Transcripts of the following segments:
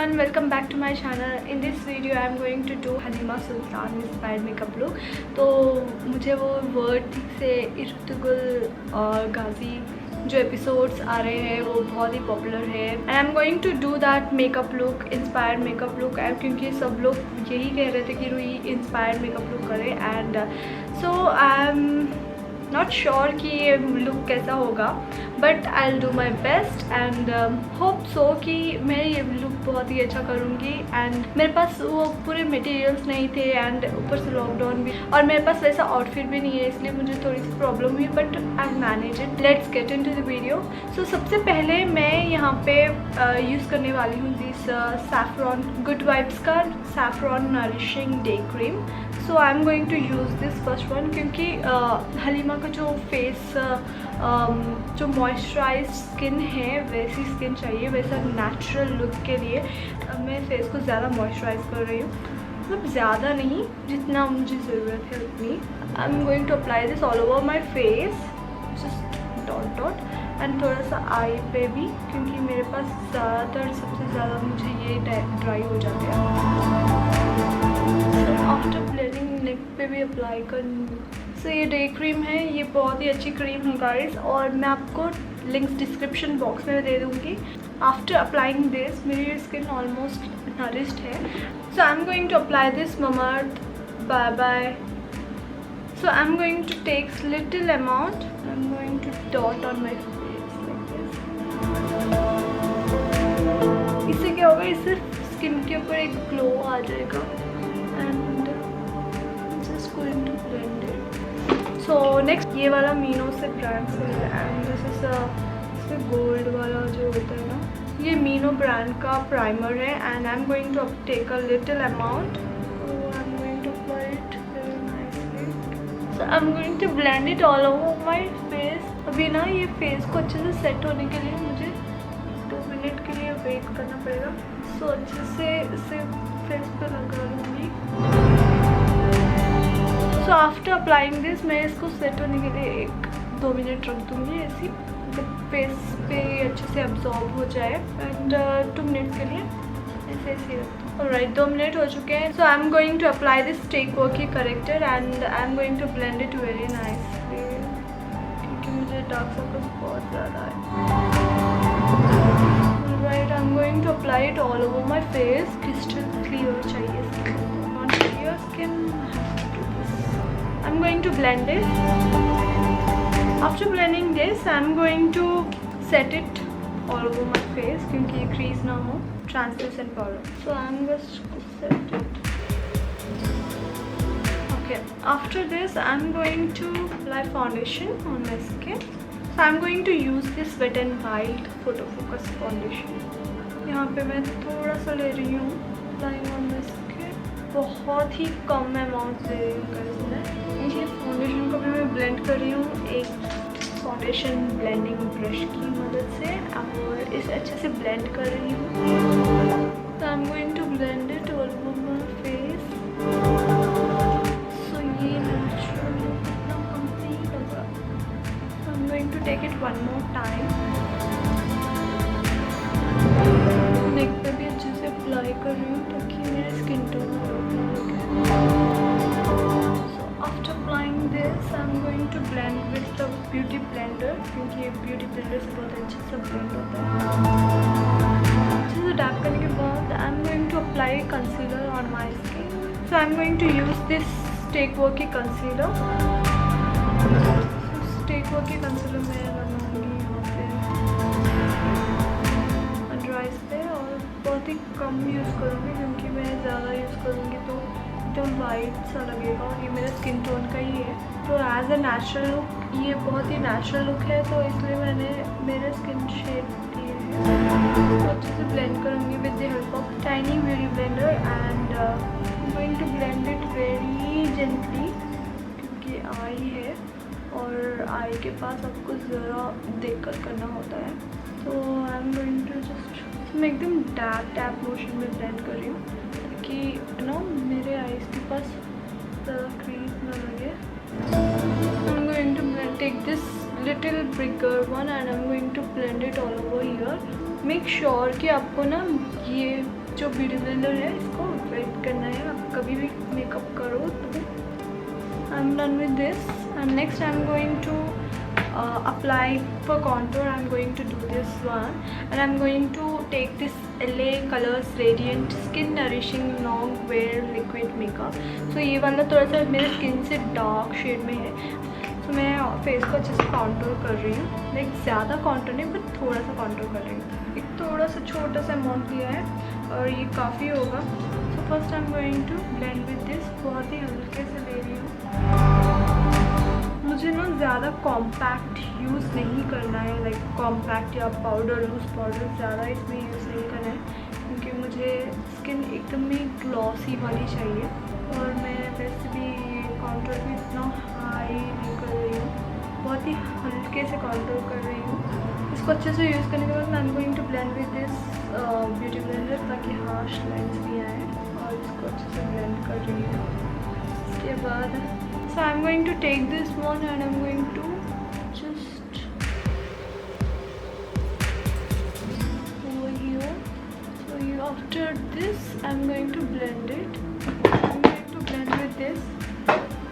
everyone, welcome back to my channel. In this video I am going to do Halima Sultan inspired makeup look. तो मुझे वो word ठीक से इर्तुगुल और गाजी जो एपिसोड्स आ रहे हैं वो बहुत ही पॉपुलर है and I am going to do that makeup look, inspired makeup look, क्योंकि सब लोग यही कह रहे थे कि रुई इंस्पायर्ड मेकअप लुक करे and so I am not sure कि ये लुक कैसा होगा but I will do my best and hope so कि मैं ये लुक बहुत ही अच्छा करूँगी। एंड मेरे पास वो पूरे मटेरियल्स नहीं थे एंड ऊपर से लॉकडाउन भी और मेरे पास वैसा आउटफिट भी नहीं है, इसलिए मुझे थोड़ी सी प्रॉब्लम हुई but I manage it. Let's get into the video. So सबसे पहले मैं यहाँ पे यूज़ करने वाली हूँ दिस सैफरॉन गुड वाइब्स का saffron nourishing day cream. So I am going to use this first one क्योंकि हलीमा का जो फेस जो मॉइस्चराइज स्किन है वैसी स्किन चाहिए, वैसा नेचुरल लुक के लिए मैं फेस को ज़्यादा मॉइस्चराइज कर रही हूँ, मतलब ज़्यादा नहीं, जितना मुझे ज़रूरत है उतनी। I am going to apply this all over my face, just dot dot and थोड़ा सा आई पे भी, क्योंकि मेरे पास ज़्यादातर सबसे ज़्यादा मुझे ये ड्राई हो जाते हैं। आफ्टर ब्लेंडिंग नेक पे भी अप्लाई करूँगी। सो ये डे क्रीम है, ये बहुत ही अच्छी क्रीम है गाइस और मैं आपको लिंक्स डिस्क्रिप्शन बॉक्स में दे दूँगी। आफ्टर अप्लाइंग दिस मेरी स्किन ऑलमोस्ट नरिश्ड है। So I am going to apply this Mamaearth bye bye. So I am going to take little amount, I am going to dot on my face like this. इससे क्या होगा, इससे skin के ऊपर एक glow आ जाएगा and just going to blend it. So next ये वाला मीनो से ब्रांड से एंड दिस इज इसमें गोल्ड वाला जो होता है ना, ये मीनो ब्रांड का प्राइमर है and I am going to take a little amount. I am going to apply it very nicely. So I am going to blend it all over my face. अभी ना ये फेस को अच्छे से set होने के लिए मुझे 2 मिनट के लिए वेट करना पड़ेगा। सो अच्छे से इसे फेस पे लगा लूँगी। सो आफ्टर अप्लाइंग दिस मैं इसको सेट होने के लिए 1-2 मिनट रख दूँगी, ऐसी फेस पे अच्छे से अब्जॉर्ब हो जाए एंड 2 मिनट के लिए ऐसे ऐसे रख दूँ। ऑलराइट, 2 मिनट हो चुके हैं। So I am going to apply this टेक वर्की corrector and I am going to blend it very nicely क्योंकि मुझे डार्क सर्कल्स बहुत ज़्यादा है। Alright, I am going to apply it all over my face. Crystal clear चाहिए skin, not clear skin. I'm going to blend it. After blending this, I'm going to set it all over my face क्योंकि ये crease ना हो, translucent powder. So I'm just to set it. Okay. After this, I'm going to apply foundation on my skin. So I'm going to use this Wet n Wild Photo Focus foundation. यहाँ पे मैं थोड़ा सा ले रही हूँ, applying on my skin. बहुत ही कम amount दे रही हूँ गाइस मैं। ये फाउंडेशन को भी मैं ब्लेंड कर रही हूँ एक फाउंडेशन ब्लेंडिंग ब्रश की मदद से और इसे अच्छे से ब्लेंड कर रही हूँ। तो I am going to blend it all over my face. So ये नेचुरल लुक इतना कंप्लीट होगा। I am going to take it one more time. Neck पे भी अच्छे से अप्लाई कर रही हूँ ताकि मेरे skin tone I'm going to blend with the beauty blender क्योंकि ये beauty blender से बहुत अच्छे से blend होता है। अच्छे से डैप करने के बाद I'm going to apply concealer on my skin. So I'm going to use this Stake Worky concealer. Stake Worky concealer मैं लगाऊंगी यहाँ पे अंडर आइज पे और बहुत ही कम यूज़ करूँगी क्योंकि मैं ज़्यादा यूज़ करूँगी तो एकदम वाइट सा लगेगा और ये मेरे स्किन टोन का ही है। तो एज अ नेचुरल लुक ये बहुत ही नेचुरल लुक है तो इसलिए मैंने मेरे स्किन शेड दिए हैं। तो अच्छे से ब्लेंड करूँगी with the help of tiny beauty blender and going to blend it very gently क्योंकि आई है और आई के पास आपको ज़रा देख कर करना होता है। तो I am going to just मैं एकदम टैप मोशन में ब्लेंड कर रही हूँ ताकि ना मेरे आईज के पास ज़्यादा क्रीज ना लगे। I'm going to take this little bigger one and I'm going to blend it all over here. Make sure कि आपको ना ये जो ब्यूटी ब्लेंडर है इसको वेट करना है। आप कभी भी मेकअप करो तो I am done with this and next I am going to apply for contour. I'm going to do this one and I'm going to take this LA Colors Radiant Skin Nourishing Long Wear Liquid Makeup. So ये वाला थोड़ा सा मेरे skin से dark shade में है, तो मैं फेस को अच्छे से कॉन्टोर कर रही हूँ। लाइक ज़्यादा कॉन्टोर नहीं बट थोड़ा सा कॉन्टोर कर रही हूँ। एक थोड़ा सा छोटा सा अमाउंट लिया है और ये काफ़ी होगा। So first I am going to blend with this. बहुत ही हल्के से ले रही हूँ। मुझे ना ज़्यादा कॉम्पैक्ट यूज़ नहीं करना है, लाइक कॉम्पैक्ट या पाउडर, लूज पाउडर ज़्यादा इसमें यूज़ नहीं करना है, क्योंकि मुझे स्किन एकदम ही ग्लॉसी वाली चाहिए। और मैं वैसे भी कॉन्टोर भी इतना हाई नहीं कर रही हूँ, बहुत ही हल्के से कॉन्टोर कर रही हूँ। इसको अच्छे से यूज़ करने के बाद I am going to blend with this beauty blender ताकि हार्श लाइन्स भी आए, और इसको अच्छे से ब्लेंड कर रही हूँ। इसके बाद so I'm going to take this one and I'm going to just over here. So after this I'm going to blend it. I'm going to blend with this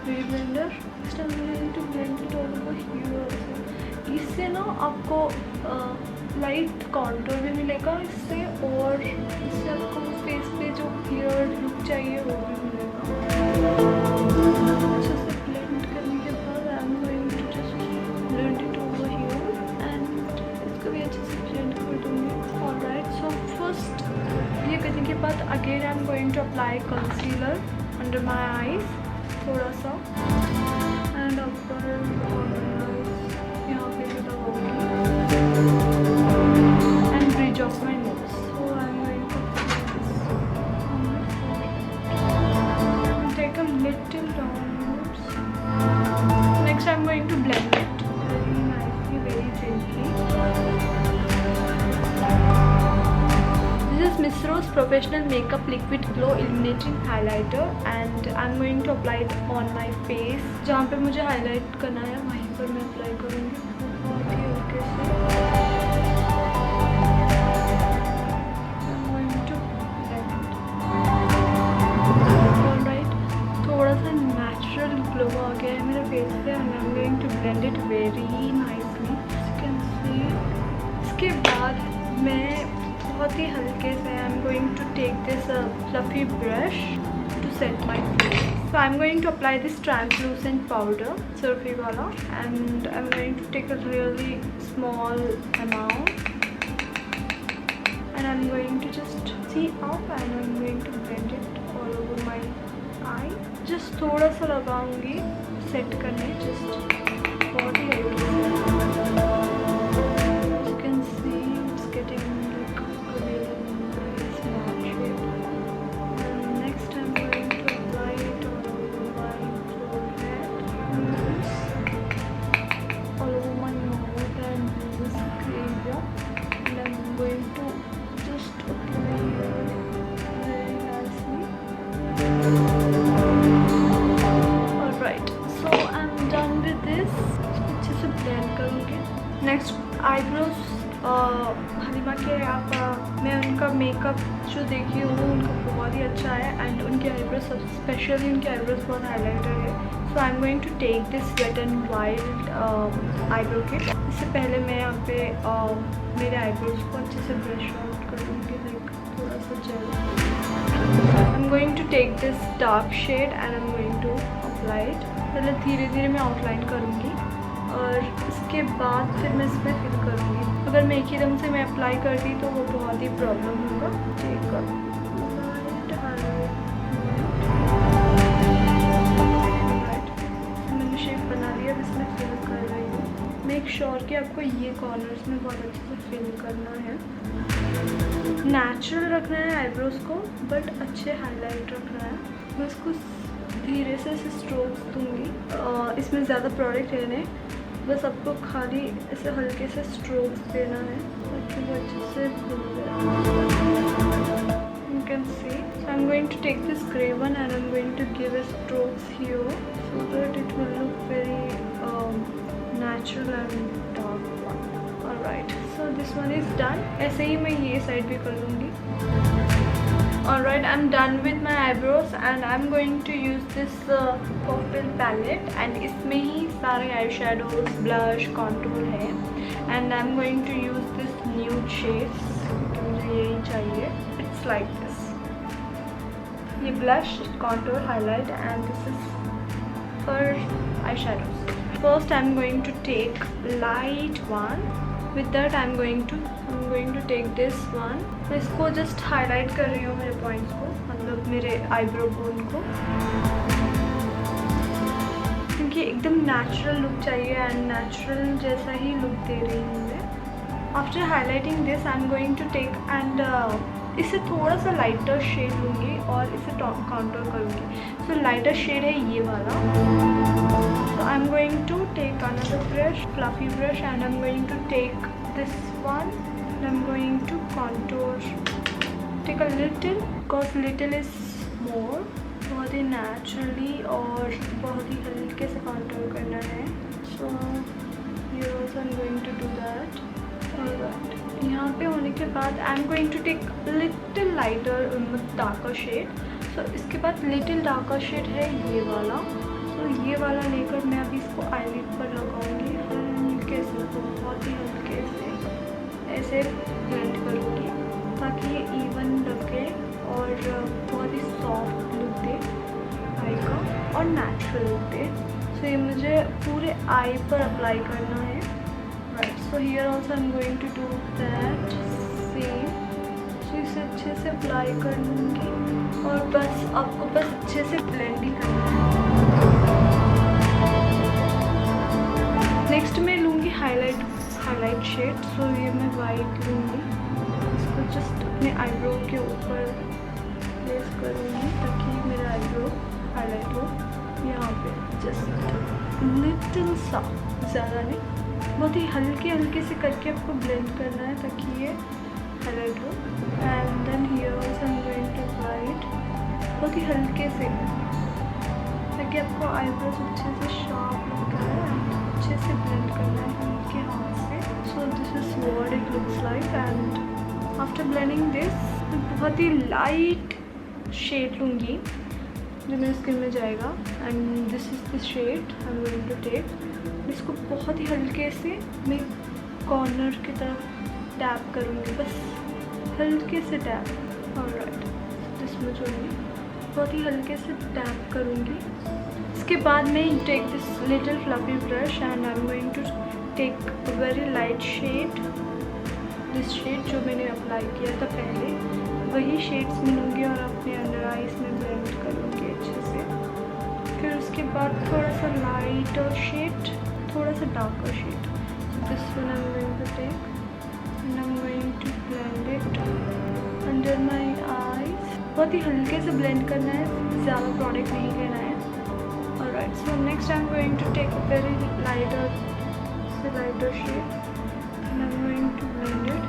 beauty blender. Next I'm going to blend it all over here also. इससे ना आपको light contour भी मिलेगा इससे, और इससे आपको face पे जो क्लियर लुक चाहिए वो भी मिलेगा। But again I'm going to apply concealer under my eyes थोड़ा सा, and upper यहाँ पे भी लगाऊंगी, and bridge of my nose. So I'm going to take a little downwards. Next I'm going to blend it very nicely, very gently. This is Miss Rose Professional Makeup Liquid Glow Illuminating Highlighter and I'm going to apply it on my face. जहाँ पे मुझे highlight करना है वहीं पर मैं apply करूँगी बहुत ही हल्के से। I'm going to blend it. Alright, थोड़ा सा natural glow आ गया है मेरे फेस पे and I'm going to blend it very nicely. You can see. इसके बाद मैं बहुत ही हल्के से I am going to take this fluffy brush to set my face. So I am going to apply this translucent powder सर्फी वाला and I am going to take a really small amount and I am going to just see up and I am going to blend it all over my eye. Just थोड़ा सा लगाऊंगी set करने, just बहुत ही हल्के से. Next eyebrows Halima के मैं उनका मेकअप जो देखी हूँ उनका बहुत ही अच्छा है एंड उनके आईब्रोज स्पेशली उनके आईब्रोज बहुत हाईलाइटर है. So I am going to take this wet and wild eyebrow kit. इससे पहले मैं यहाँ पे मेरे आईब्रोज को अच्छे से ब्रश आउट करूँगी, लाइक थोड़ा सा gel. I am going to take this dark shade and I am going to apply it. पहले धीरे धीरे मैं आउटलाइन करूँगी और इसके बाद फिर मैं इस पर फिल करूँगी. अगर मैं एक ही दम से मैं अप्लाई करती तो वो बहुत ही प्रॉब्लम होगा. ठीक है, मैंने शेप बना लिया, इसमें फिल कर रही हूँ. मेक श्योर कि आपको ये कॉर्नर्स में बहुत अच्छे से फिल करना है. नेचुरल रखना है आईब्रोज को बट अच्छे हाईलाइट रखना है. मैं इसको धीरे से स्ट्रोक्स दूँगी. इसमें ज़्यादा प्रोडक्ट है नहीं, बस आपको खाली ऐसे हल्के से स्ट्रोक्स देना है ताकि वो अच्छे से खुल जाए. You can see. So I'm going to take this grey one and I'm going to give a strokes here so that it will look very natural and dark one. Alright, so this one is done. ऐसे ही मैं ये side भी कर लूँगी. Alright, I'm done with my eyebrows and I'm going to use this Purple palette and इसमें ही सारे eyeshadows, blush, contour है and I'm going to use this nude shades क्योंकि मुझे यही चाहिए. It's like this. ये blush, contour, highlight and this is for eyeshadows. First I'm going to take light one. With that I'm going to take this one. मैं इसको just highlight कर रही हूँ मेरे points को, मतलब मेरे eyebrow bone को, क्योंकि एकदम natural look चाहिए and natural जैसा ही look दे रही हूँ मैं. After highlighting this I'm going to take and इसे थोड़ा सा lighter shade लूँगी और इसे contour करूँगी. So lighter shade है ये वाला. So I'm going to take another brush, fluffy brush, and I'm going to take this one and I'm going to contour. Take a little because little is more. बहुत ही naturally और बहुत ही हल्के से contour करना है. So here also I'm going to do that. Alright. यहाँ पे होने के बाद I'm going to take little lighter darker shade. So इसके बाद little darker shade है ये वाला. तो ये वाला लेकर मैं अभी इसको आईलिड पर लगाऊंगी. हल्के से, बहुत ही हल्के से ऐसे ब्लेंड करूँगी ताकि ये इवन लगे और बहुत ही सॉफ्ट लुक दे आई का और नेचुरल लुक दे. सो ये मुझे पूरे आई पर अप्लाई करना है. Right, so here also I am going to do that same. सो इसे अच्छे से अप्लाई कर लूँगी और बस आपको बस अच्छे से ब्लेंड ही करना है. नेक्स्ट मैं लूँगी हाईलाइट शेड. सो ये मैं वाइट लूँगी, इसको जस्ट अपने आईब्रो के ऊपर प्लेस करूँगी ताकि मेरा आईब्रो हाईलाइट हो. यहाँ पे जस्ट लिटिल सा, ज़्यादा नहीं, बहुत ही हल्के से करके आपको ब्लेंड करना है ताकि ये हाईलाइट हो. And then here also I am going to white, बहुत ही हल्के से ताकि आपको आईब्रोज अच्छे से शार्प लग रहा है. अच्छे से ब्लेंड करना है हल्के हाथ से. So this is what it looks like. And after blending this बहुत ही लाइट शेड लूँगी जो मेरे स्किन में जाएगा. And this is the shade I am going to take. इसको बहुत ही हल्के से मैं कॉर्नर की तरफ टैप करूँगी, बस हल्के से टैप. ऑलराइट, दिस में जोड़ूँगी, बहुत ही हल्के से टैप करूँगी. इसके बाद मैं take this little fluffy brush and I am going to take a very light shade. This shade जो मैंने अप्लाई किया था पहले, वही शेड्स में लूँगी और अपने अंडर आईज में ब्लेंड करूँगी अच्छे से. फिर उसके बाद थोड़ा सा लाइटर शेड, थोड़ा सा darker shade. This one I am going to take and I am going to blend it under my eyes. बहुत ही हल्के से ब्लेंड करना है, ज़्यादा प्रोडक्ट नहीं लेना है. Alright, so next I'm going to take a very lighter shade and I'm going to blend it.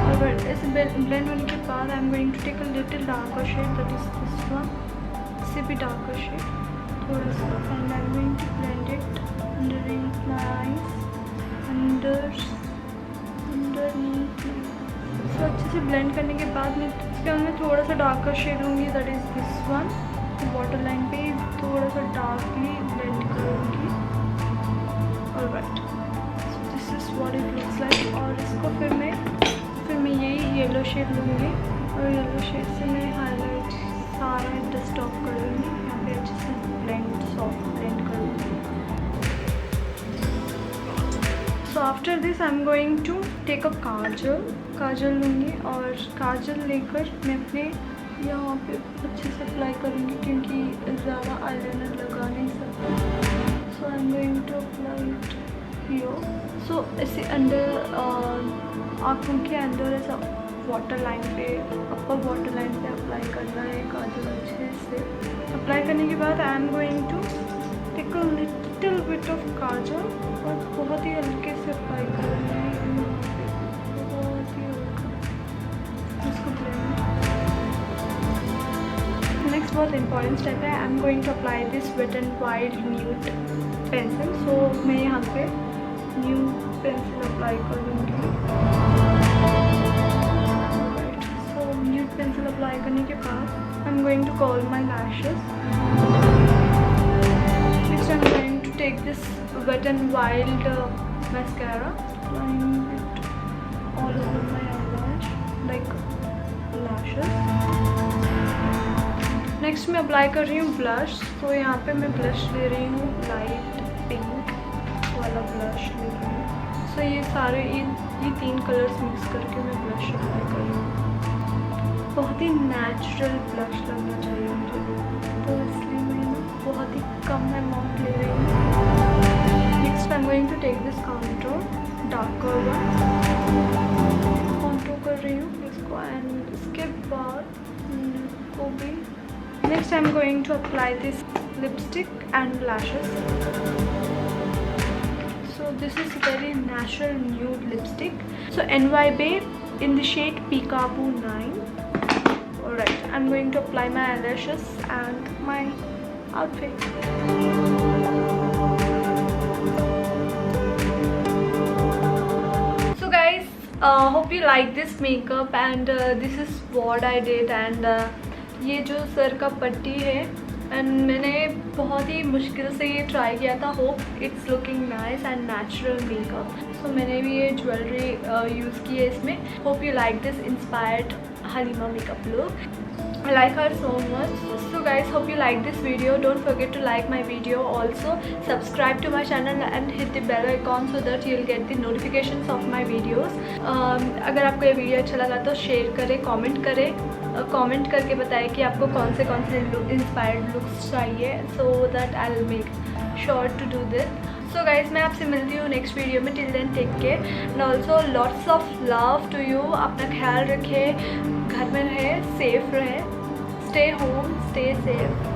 Alright, इसे blend होने के बाद I'm going to take a little darker shade, that is this one. इससे भी darker shade थोड़ा सा, and I'm going to blend it underneath my eyes, underneath. So अच्छे से ब्लेंड करने के बाद मैं इसके अंदर थोड़ा सा डार्कर शेड लूँगी, that is this one. Water line पे थोड़ा सा डार्कली ब्लेंड करूँगी. Alright, so this is what it looks like. और इसको फिर मैं यही येलो शेड लूँगी और येलो शेड से मैं हाईलाइट सारा डस्ट ऑफ करूँगी. यहाँ पे अच्छे से सॉफ्ट ब्लेंड करूँगी. So after this I am going to take a kajal लूँगी और काजल लेकर मैं अपने यहाँ पे अच्छे से अप्लाई करूँगी क्योंकि ज़्यादा आईलाइनर लगा नहीं सकता. So I am going to apply it here. So ऐसे अंदर आँखों के अंदर ऐसा वाटर लाइन पे, अपर वाटर लाइन पे अप्लाई करना है काजल. अच्छे से अप्लाई करने के बाद I am going to take a little bit of kajal और बहुत ही हल्के से अप्लाई करना है. नेक्स्ट बहुत इंपॉर्टेंट स्टेप है. I am going to apply this wet and wild nude pencil. So मैं यहाँ पे न्यूड पेंसिल अप्लाई करूँगी. going to curl my lashes. Next I'm going to take this Wet n Wild mascara, applying it all over my eyelash like lashes. Next मैं apply कर रही हूँ blush. तो यहाँ पे मैं ब्लश ले रही हूँ लाइट पिंक वाला ब्लश ले रही हूँ. सो ये सारे ये 3 कलर्स मिक्स करके मैं ब्लश अप्लाई कर रही हूँ. बहुत ही नेचुरल ब्लश लगना चाहिए मुझे, तो इसलिए मैं बहुत ही कम अमाउंट ले रही हूँ. Next I am going to take this contour, darker one. Contour कर रही हूँ इसको एंड इसके बाद को भी. Next I am going to apply this lipstick and lashes. So this is very natural nude lipstick. So NY Babe in the shade Peekaboo 9. Alright, I am going to apply my eyelashes and my outfit. So guys, hope you like this makeup and this is what I did. And ये जो sir का पट्टी है and मैंने बहुत ही मुश्किल से ये ट्राई किया था. Hope it's looking nice and natural makeup. So मैंने भी ये ज्वेलरी यूज़ की है इसमें. Hope you like this inspired Halima makeup look. I like her so much. So guys, hope you like this video. Don't forget to like my video. Also subscribe to my channel and hit the bell icon so that you'll get the notifications of my videos. अगर आपको ये video अच्छा लगा तो share करें, comment करें. Comment करके बताएं कि आपको कौन से इंस्पायर्ड लुक्स चाहिए, so that I will make sure to do this. So guys मैं आपसे मिलती हूँ नेक्स्ट वीडियो में. Till then take care and also lots of love to you. अपना ख्याल रखें, घर में रहे, सेफ रहे. Stay home, stay safe.